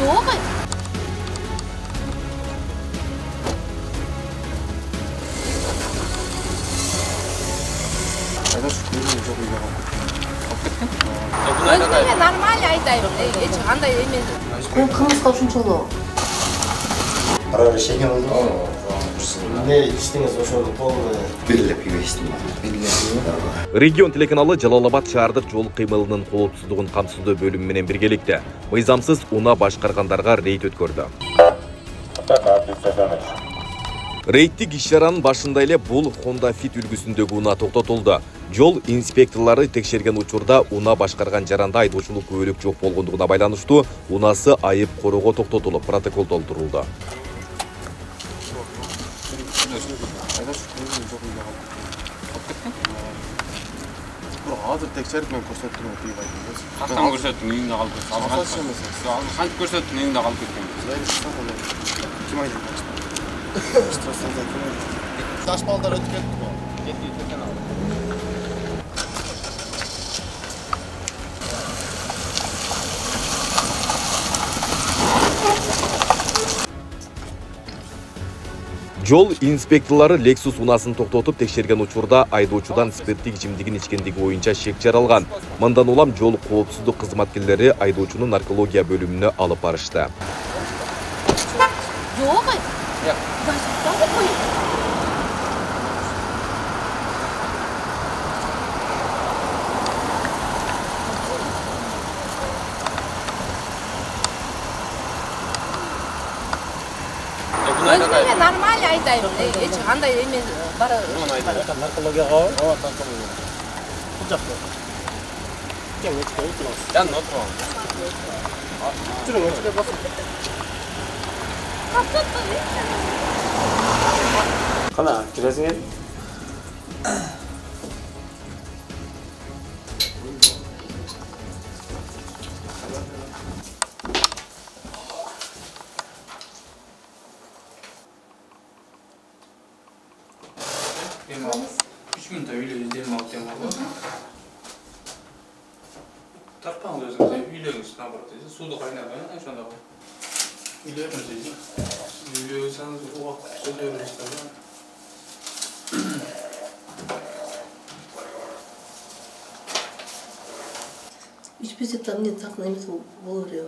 Yok. Özüne normal aytайм. Эч кандай эмес. Мен кымызга ушунчалуу. Арабия шеген oldu. Ne içtiniz o şöyle polunu? Белгилеп ийбейсиң. Регион телеканалы Жалал-Абад шаардык жол кыймылынын коопсуздугун камсыздоо бөлүмү менен биргеликте мыйзамсыз унаа башкаргандарга рейд өткөрдү. Рейдтик иш-чаранын башында эле бул Honda Fit үлгүсүндөгү унаа токтотулду. Жол инспекторлору текшерген учурда унаа башкарган жаранда айдоочулук күбөлүк жок болгондугуна байланыштуу унаасы айып короого токтотулуп, протокол толтурулду. Hazır tekçerik ben koşturttum deyip aytdınız. Qachon ko'rsatding, uyingda qolib ketdi. Qancha ko'rsatding, uyingda qolib ketgan. Kim aytdi? Taş ballar ötüp ketdi bu. Ketdi ketken aldı. Жол инспекторлары Lexus унасын токтотуп текшерген учурда айдоочудан спирттик ичимдигин ичкендиги боюнча шек жаралган. Мындан улам жол коопсуздук кызматкерлери айдоочуну наркология бөлүмүнө алып барышты. Yok. Özüne normal aytайм. Эч кандай эмес. Бара. Narkologiyага ооба наркология. Бул жакта. Кем өтүп отурабыз. Жан отур. Жүрөң өтүп басып. Кана, киресиң ел? Üç gün öyle izleyeyim altıya malı. Tarpan gözünüzde üylüyorsunuz ne yapardınız? Suda kaynatmayın, en sonunda bu. Üylüyorsunuz. Üylüyorsanız o vakit söylüyoruz tabii. İçpesek tam ne takın emez olur ya.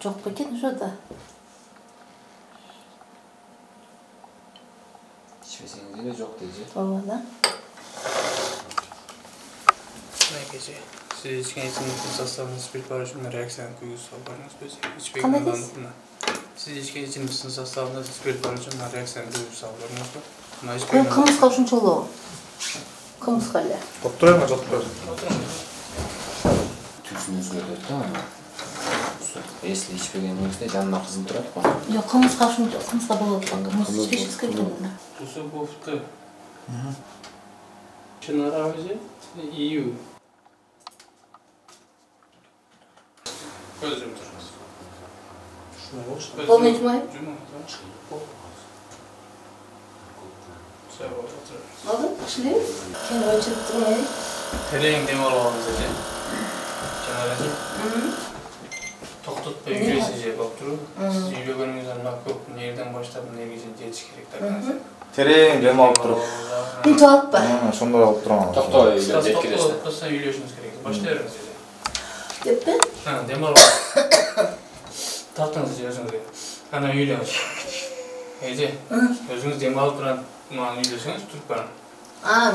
Çok paket şurada. İçmeseniz de çok diyecek. Tamam da. Ne gece? Siz içken içimlikli sastavınız bir parçamla reaksiyon kuyusu albarınız böyle. Hiçbir Kanadis. anlamda. Siz içken içimlikli sastavınız bir parçamla reaksiyon kuyusu albarınız böyle. Ben kımızga ушунчалуу. Kımızga эле. Отурайм, жатпайм. Tüsünü söyledi tamam mı? Если içpegeniңizde жанына кызыл турат го. Yok kımızga ушунчалуу. Kımızga болот. Kımız içпешиңиз керек экен. Тусы бофты. Чынар ауызы ию. Көз жұмып тұрыңыз. Қолмен жумайын? Aldın? Başlayayım. Kendi ölçüp durmayayım. Tereyin demir olalım dedi. Canaracı. Toktutpay üyesi jep alып тұру. Siz üylөгөнүңүздөн мына көп нерден баштап негизи жетиш керек да. Терең дем алып туруп. Мынтип алып ба? Ошондой алып турган. Токтой үйлөп жеткиресиз. Токтосо үйлөшүңүз керек. Баштай бериңиз dedi. Деппи? Дем алып. Тартыңыз өзүңүзгө. Ана үйлөңүз. Эже. Өзүңүз дем алып турган мына үйлөсөңүз туруп барың.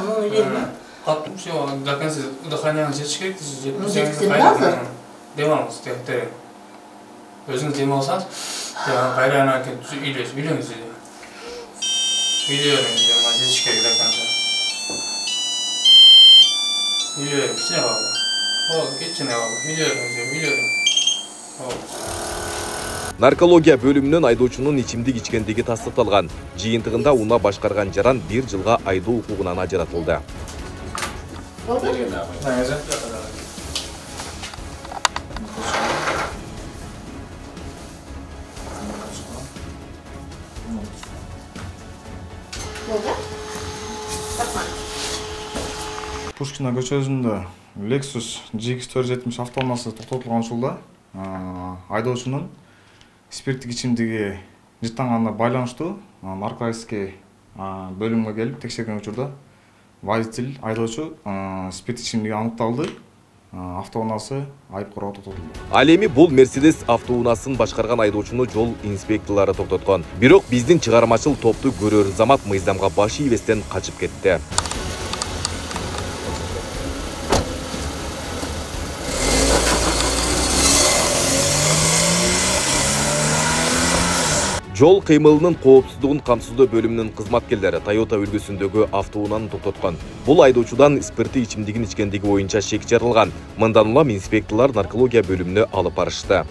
Муну үйлөйм. Кат все до конца дыханияңыз жетиш керек. Жеткизем азыр. Дем алыңыз терең. Өзүңүз дем алсаңыз, кайра ана үйлөңүз dedi. Үйлөңүз дем жетиш керек до конца. Үйлөңүз кичине калды. Кичине калды. Үйлөңүз. Наркология бөлүмүнөн айдоочунун ичимдик ичкендиги тастыкталган. Жыйынтыгында унаа башкарган жаран 1 жылга айдоо укугунан ажыратылды. Пушкина көчөсүндө Lexus GX470 автоунаасы токтотулган учурда айдоочунун спирттик ичимдиги жыттанганына байланыштуу наркологический бөлүмгө келип текшерген учурда водитель айдоочу спирт ичимдиги аныкталды. Автоунаасы айып короо токтотулду. Ал эми бул Мерседес автоунаасын башкарган айдоочуну жол инспекторлору токтоткон. Бирок биздин чыгармачыл топту көрөр замат мыйзамга баш ийбестен качып кетти. Жол кыймылынын коопсуздугун камсыздоо бөлүмүнүн кызматкерлери Toyota үлгүсүндөгү автоунааны токтоткон. Бул айдоочудан спирттик ичимдигин ичкендиги боюнча шек жарылган. Мындан улам инспекторлор наркология бөлүмүнө алып барышты.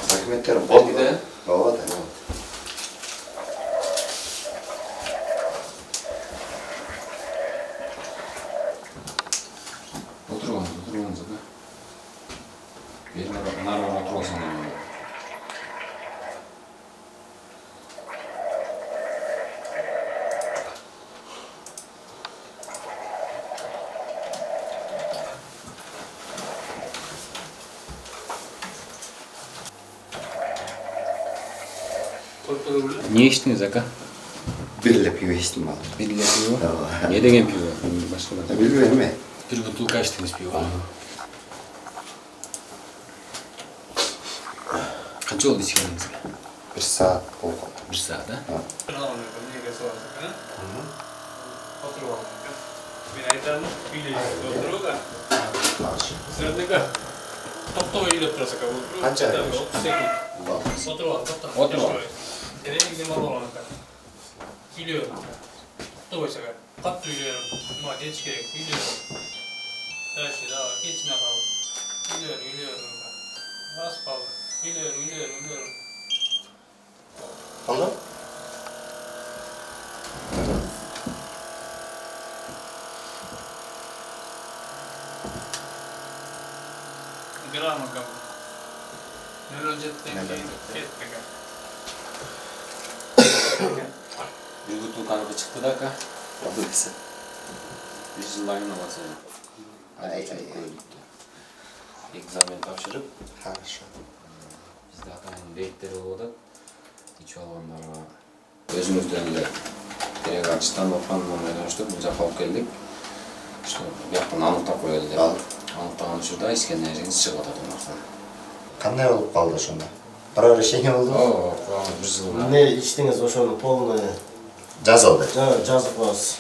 Документтер болды да? Болады. Отырғаныз да? Нарығын отырғансын. Не içtiniz aka? Birle pivo içtim abi. Bir de pivo? Ne degen pivo? Başka Bilmiyorum mi? bir butulka içtiniz pivo. Qancha oldu içkeningizga? 1 saat oldu. 1 saat, ha? Men aytaman, o'tiruvga. Sizlarga to'xtab yurib turasiz aka. Qancha? 30 sekund. O'tirib. O'tirib. Kerakli ma'lumotlar aka. Kilo. To'xtab qo'ysa aka. Qattiq yuraverim. Nima ketish kerak? Yuraverim. Tashida, kechina qol. Yuraverim. Bas qol. Yuraverim. Oldu? Gram aka. Nörojetten ketdi aka. Bir butulkanı çıktı da aka. Bilirsin. Bir yıllayın havası. Ay. Ekzamen topşırıp. Хорошо. Bizde atayın reydleri oldu. Hiç olganlarga özümüzden de direkt açıdan bakmanla байланыштуу bu жаққа алып келдік. Что бияқтан анықтап қойылды деп. Анықтаған учурда ішкенден кейін шығып атат ошондон. Кандай болуп калды ошондо? Бирөө решение болду? О, курган 1 жылга. Не içtiniz ошону полный Жазылды. жазып коесуз.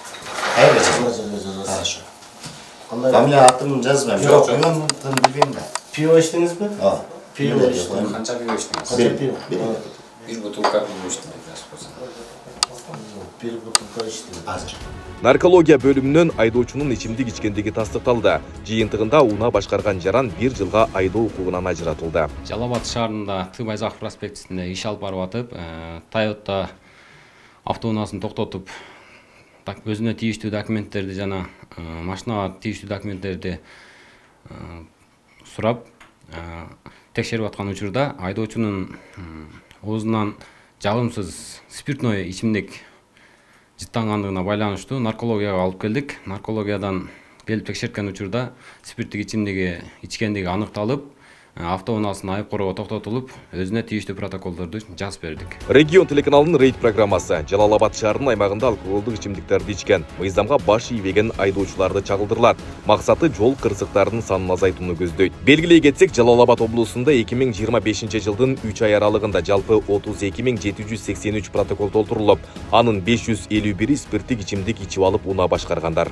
Кайра жазылды? Хорошо. Фамилия атымын жазбайм. Жок, мен билбейм да. Пиво içtiniz mi? Пиво içtim. Канча пиво içtiniz? Kaça pиво? Bir butulka pиво içtim biraz olsa. Bir butulka içtim. Азыр. Наркология бөлүмүнөн айдоочунун ичимдик ичкендиги тастыкталды. Жыйынтыгында унаа башкарган жаран 1 жылга айдоо укугунан ажыратылды. Жалал Абад шаарында Тыбайзак проспектисинде иш алып барып атып, Toyota автоунаасын токтотуп, өзүнө тийиштүү документтерди жана машинага тийиштүү документтерди сурап, текшерип аткан учурда айдоочунун оозунан жалымсыз спиртной ичимдик жыттангандыгына байланыштуу наркологияга алып келдик. Наркологиядан келип текшерткен учурда спирттик ичимдиги ичкендиги аныкталып, автоунаасын айып короого токтотулуп, өзүнө тийиштүү протоколдорду жазып бердик. Регион телеканалынын рейд программасы Жалал Абад шаарынын аймагында алкоголдук ичимдиктерди ичкен, мыйзамга баш ийбеген айдоочуларды чагылдырылат. Максаты жол кырсыктарынын санын азайтууну көздөйт. Белгилей кетсек, Жалал Абад облусунда 2025-жылдын 3 ай аралыгында жалпы 32.783 протокол толтурулуп, анын 551 спирттик ичимдик ичип алып унаа башкаргандар.